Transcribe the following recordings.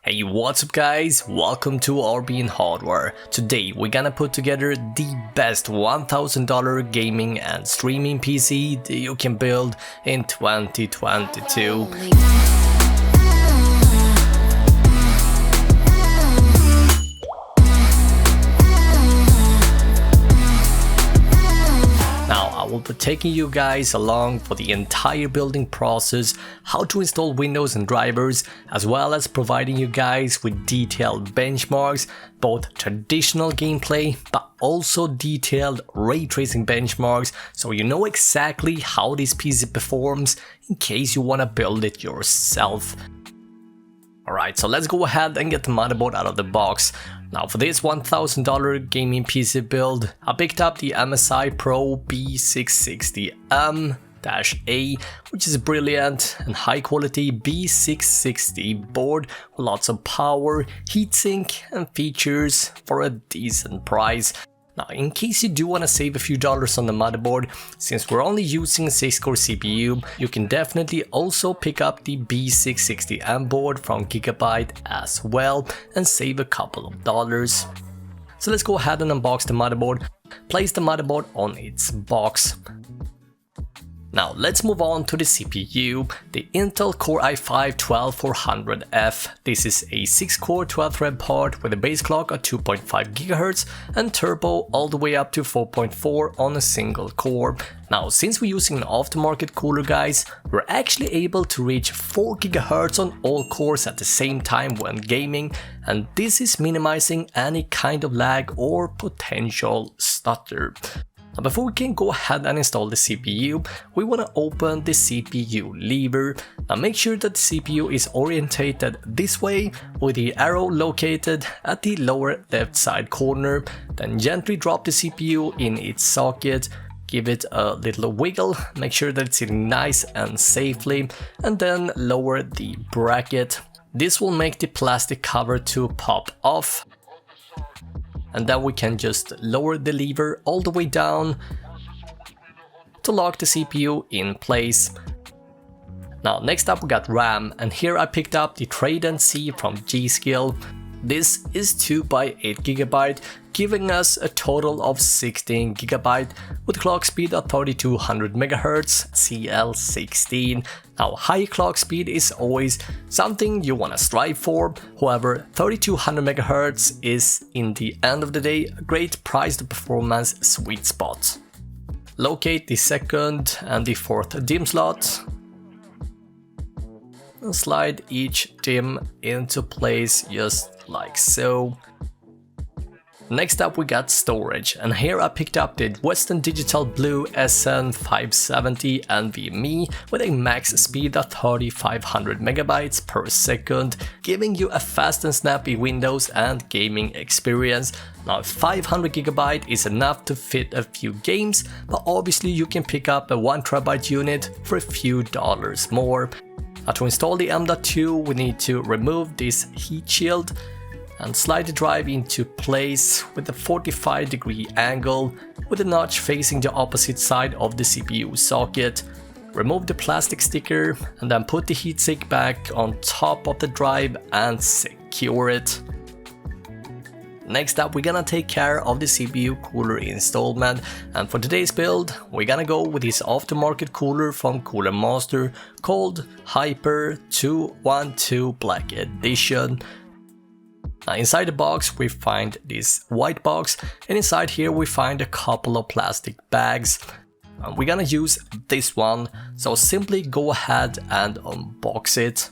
Hey, what's up guys? Welcome to RB Hardware. Today we're gonna put together the best $1,000 gaming and streaming PC that you can build in 2022. I will be taking you guys along for the entire building process, how to install Windows and drivers, as well as providing you guys with detailed benchmarks, both traditional gameplay but also detailed ray tracing benchmarks, so you know exactly how this PC performs in case you want to build it yourself. Alright, so let's go ahead and get the motherboard out of the box. Now for this $1,000 gaming PC build, I picked up the MSI Pro B660M-A, which is a brilliant and high quality B660 board with lots of power, heatsink and features for a decent price. Now, in case you do want to save a few dollars on the motherboard, since we're only using a 6-core CPU, you can definitely also pick up the B660M board from Gigabyte as well and save a couple of dollars. So let's go ahead and unbox the motherboard, place the motherboard on its box. Now let's move on to the CPU, the Intel Core i5-12400F. This is a 6-core 12-thread part with a base clock at 2.5 GHz and turbo all the way up to 4.4 on a single core. Now since we're using an aftermarket cooler guys, we're actually able to reach 4 GHz on all cores at the same time when gaming, and this is minimizing any kind of lag or potential stutter. Now before we can go ahead and install the CPU, we want to open the CPU lever. Now make sure that the CPU is orientated this way with the arrow located at the lower left side corner. Then gently drop the CPU in its socket, give it a little wiggle, make sure that it's sitting nice and safely, and then lower the bracket. This will make the plastic cover to pop off. And then we can just lower the lever all the way down to lock the CPU in place. Now next up we got RAM, and here I picked up the Trident C from G.Skill. This is 2x8 GB, giving us a total of 16 GB with clock speed at 3200 MHz CL16. Now high clock speed is always something you want to strive for, however 3200 MHz is in the end of the day a great price to performance sweet spot. Locate the second and the fourth DIMM slot and slide each DIMM into place just like so. Next up we got storage, and here I picked up the Western Digital Blue SN570 NVMe with a max speed of 3500 megabytes per second, giving you a fast and snappy Windows and gaming experience. Now 500 GB is enough to fit a few games, but obviously you can pick up a 1TB unit for a few dollars more. Now to install the M.2 we need to remove this heat shield and slide the drive into place with a 45-degree angle with a notch facing the opposite side of the CPU socket. Remove the plastic sticker and then put the heatsink back on top of the drive and secure it. Next up we're gonna take care of the CPU cooler installment, and for today's build we're gonna go with this aftermarket cooler from Cooler Master called Hyper 212 Black Edition. Now inside the box we find this white box, and inside here we find a couple of plastic bags. And we're gonna use this one, so simply go ahead and unbox it.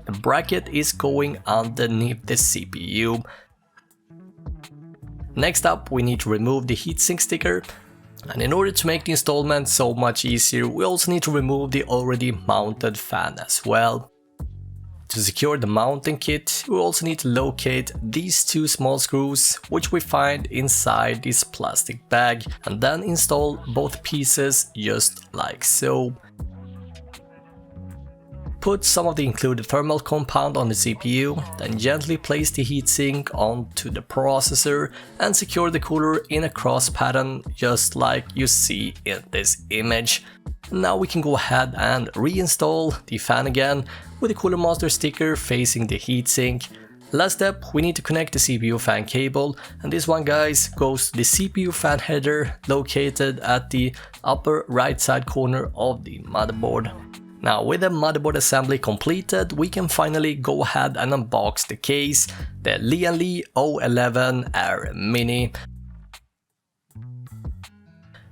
The bracket is going underneath the CPU. Next up we need to remove the heatsink sticker, and in order to make the installment so much easier we also need to remove the already mounted fan as well. To secure the mounting kit, we also need to locate these two small screws which we find inside this plastic bag, and then install both pieces just like so. Put some of the included thermal compound on the CPU, then gently place the heatsink onto the processor and secure the cooler in a cross pattern just like you see in this image. Now we can go ahead and reinstall the fan again with the Cooler Master sticker facing the heatsink. Last step, we need to connect the CPU fan cable, and this one, guys, goes to the CPU fan header located at the upper right side corner of the motherboard. Now with the motherboard assembly completed, we can finally go ahead and unbox the case, the Lian O11 Air Mini.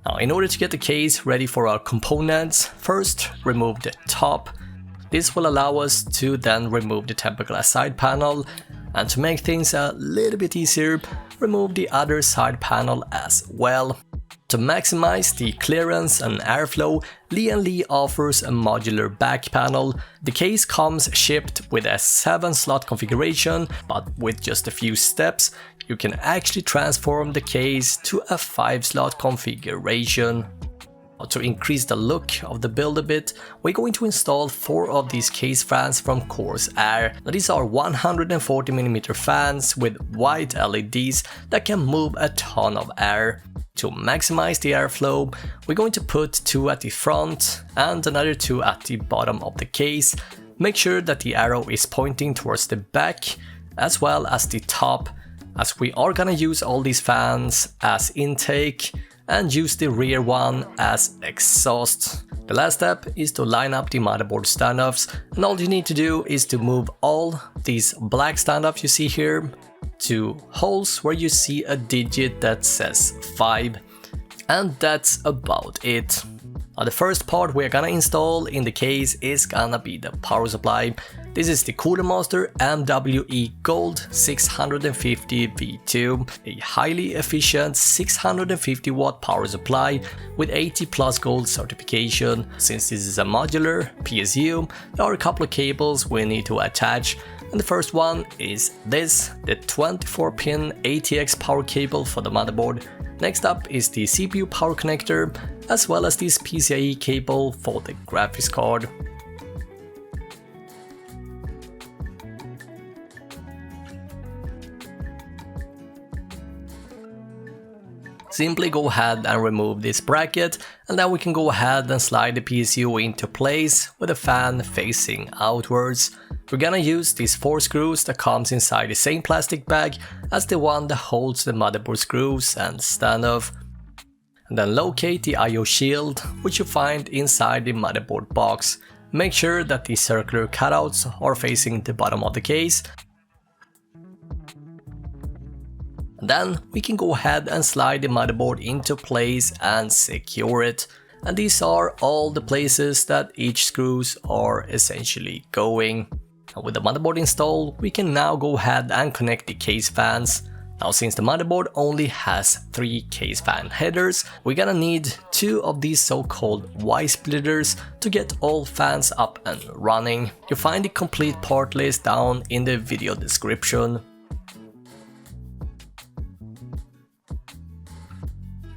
Now in order to get the case ready for our components, first remove the top. This will allow us to then remove the tempered glass side panel, and to make things a little bit easier, remove the other side panel as well. To maximize the clearance and airflow, Lian offers a modular back panel. The case comes shipped with a 7-slot configuration, but with just a few steps, you can actually transform the case to a 5-slot configuration. To increase the look of the build a bit, we're going to install 4 of these case fans from Corsair. Now these are 140mm fans with white LEDs that can move a ton of air. To maximize the airflow, we're going to put 2 at the front and another 2 at the bottom of the case. Make sure that the arrow is pointing towards the back as well as the top, as we are gonna use all these fans as intake and use the rear one as exhaust. The last step is to line up the motherboard standoffs, and all you need to do is to move all these black standoffs you see here to holes where you see a digit that says 5, and that's about it. Now the first part we're gonna install in the case is gonna be the power supply. This is the Cooler Master MWE Gold 650 V2, a highly efficient 650 watt power supply with 80+ gold certification. Since this is a modular PSU, there are a couple of cables we need to attach, and the first one is this, the 24-pin ATX power cable for the motherboard. Next up is the CPU power connector, as well as this PCIe cable for the graphics card. Simply go ahead and remove this bracket, and then we can go ahead and slide the PSU into place with the fan facing outwards. We're gonna use these 4 screws that comes inside the same plastic bag as the one that holds the motherboard screws and standoff. And then locate the IO shield, which you find inside the motherboard box. Make sure that the circular cutouts are facing the bottom of the case. Then we can go ahead and slide the motherboard into place and secure it. And these are all the places that each screws are essentially going. And with the motherboard installed, we can now go ahead and connect the case fans. Now since the motherboard only has 3 case fan headers, we're gonna need 2 of these so-called Y splitters to get all fans up and running. You'll find the complete part list down in the video description.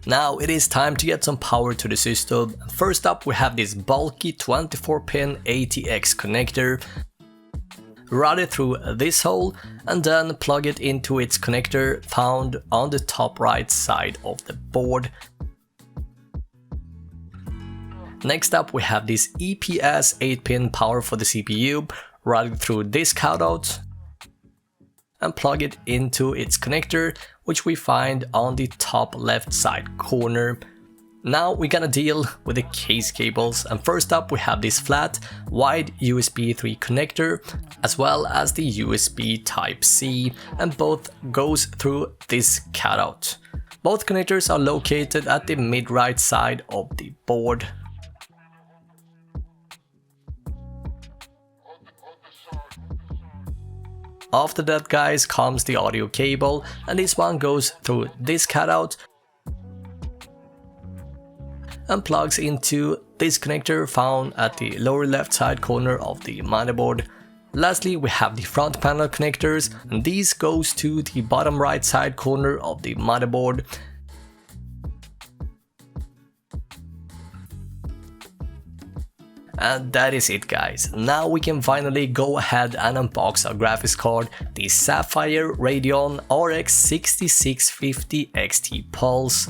Now it is time to get some power to the system. First up we have this bulky 24-pin ATX connector. Route it through this hole and then plug it into its connector found on the top right side of the board. Next up we have this EPS 8-pin power for the CPU. Route it through this cutout and plug it into its connector, which we find on the top left side corner. Now we're gonna deal with the case cables, and first up we have this flat wide USB 3 connector as well as the USB Type-C, and both goes through this cutout. Both connectors are located at the mid right side of the board. After that, guys, comes the audio cable, and this one goes through this cutout and plugs into this connector found at the lower left side corner of the motherboard. Lastly, we have the front panel connectors, and these goes to the bottom right side corner of the motherboard. And that is it, guys. Now we can finally go ahead and unbox our graphics card, the Sapphire Radeon RX 6650 XT Pulse.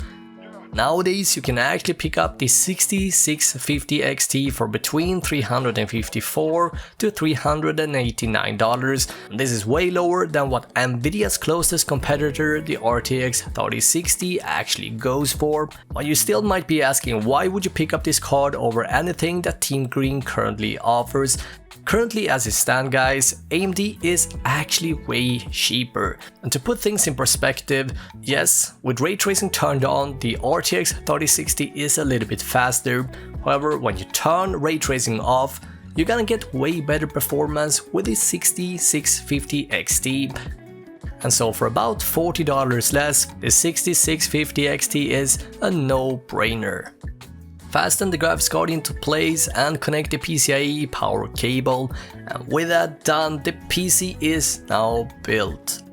Nowadays you can actually pick up the 6650 XT for between $354 to $389. This is way lower than what Nvidia's closest competitor, the RTX 3060, actually goes for. But you still might be asking, why would you pick up this card over anything that Team Green currently offers? Currently, as it stands, guys, AMD is actually way cheaper. And to put things in perspective, yes, with ray tracing turned on, the RTX 3060 is a little bit faster. However, when you turn ray tracing off, you're gonna get way better performance with the 6650 XT. And so for about $40 less, the 6650 XT is a no-brainer. Fasten the graphics card into place and connect the PCIe power cable, and with that done, the PC is now built.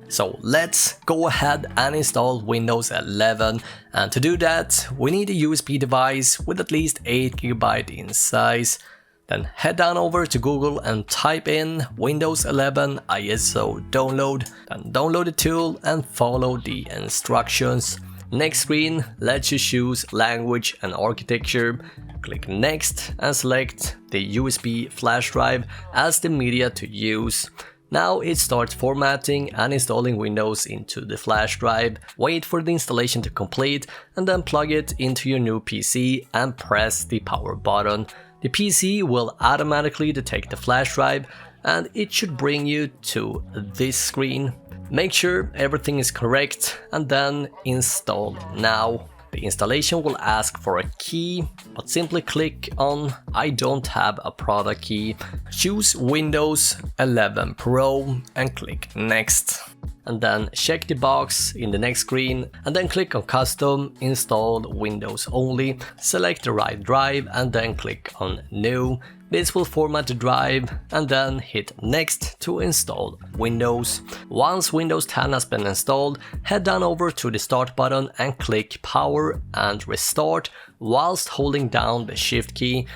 So let's go ahead and install Windows 11, and to do that we need a USB device with at least 8GB in size. Then head down over to Google and type in Windows 11 ISO download, then download the tool and follow the instructions. Next screen lets you choose language and architecture. Click next and select the USB flash drive as the media to use. Now it starts formatting and installing Windows into the flash drive. Wait for the installation to complete and then plug it into your new PC and press the power button. The PC will automatically detect the flash drive and it should bring you to this screen. Make sure everything is correct and then install now. The installation will ask for a key, but simply click on I don't have a product key. Choose Windows 11 Pro and click next. And then check the box in the next screen and then click on custom, installed Windows only. Select the right drive and then click on new. This will format the drive and then hit next to install Windows. Once Windows 10 has been installed, head down over to the start button and click power and restart whilst holding down the shift key.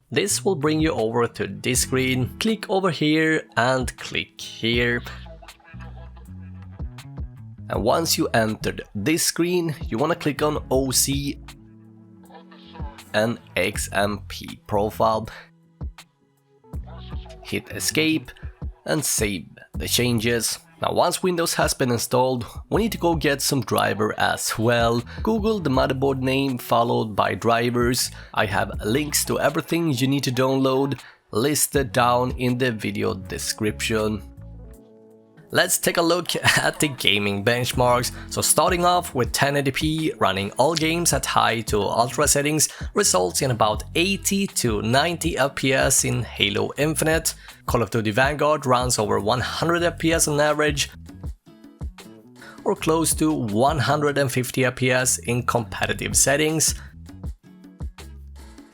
This will bring you over to this screen. Click over here and click here. And once you entered this screen, you want to click on OC and XMP Profile. Hit escape and save the changes. Now once Windows has been installed, we need to go get some driver as well. Google the motherboard name followed by drivers. I have links to everything you need to download listed down in the video description. Let's take a look at the gaming benchmarks. So starting off with 1080p, running all games at high to ultra settings results in about 80 to 90 FPS in Halo Infinite. Call of Duty Vanguard runs over 100 FPS on average, or close to 150 FPS in competitive settings.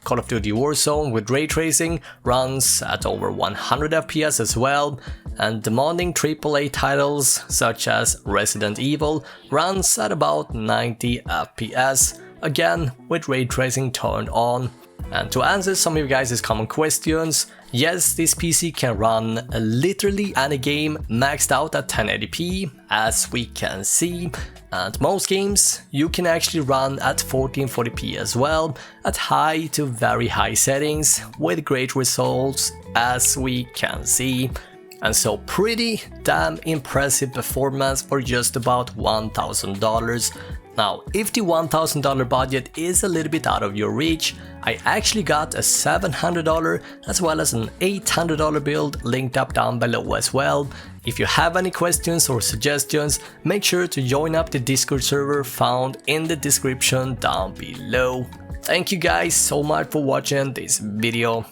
Call of Duty Warzone with ray tracing runs at over 100 FPS as well, and demanding AAA titles such as Resident Evil runs at about 90 FPS, again with ray tracing turned on. And to answer some of you guys' common questions, yes, this PC can run literally any game maxed out at 1080p, as we can see, and most games you can actually run at 1440p as well, at high to very high settings, with great results, as we can see. And so pretty damn impressive performance for just about $1,000. Now, if the $1,000 budget is a little bit out of your reach, I actually got a $700 as well as an $800 build linked up down below as well. If you have any questions or suggestions, make sure to join up the Discord server found in the description down below. Thank you guys so much for watching this video.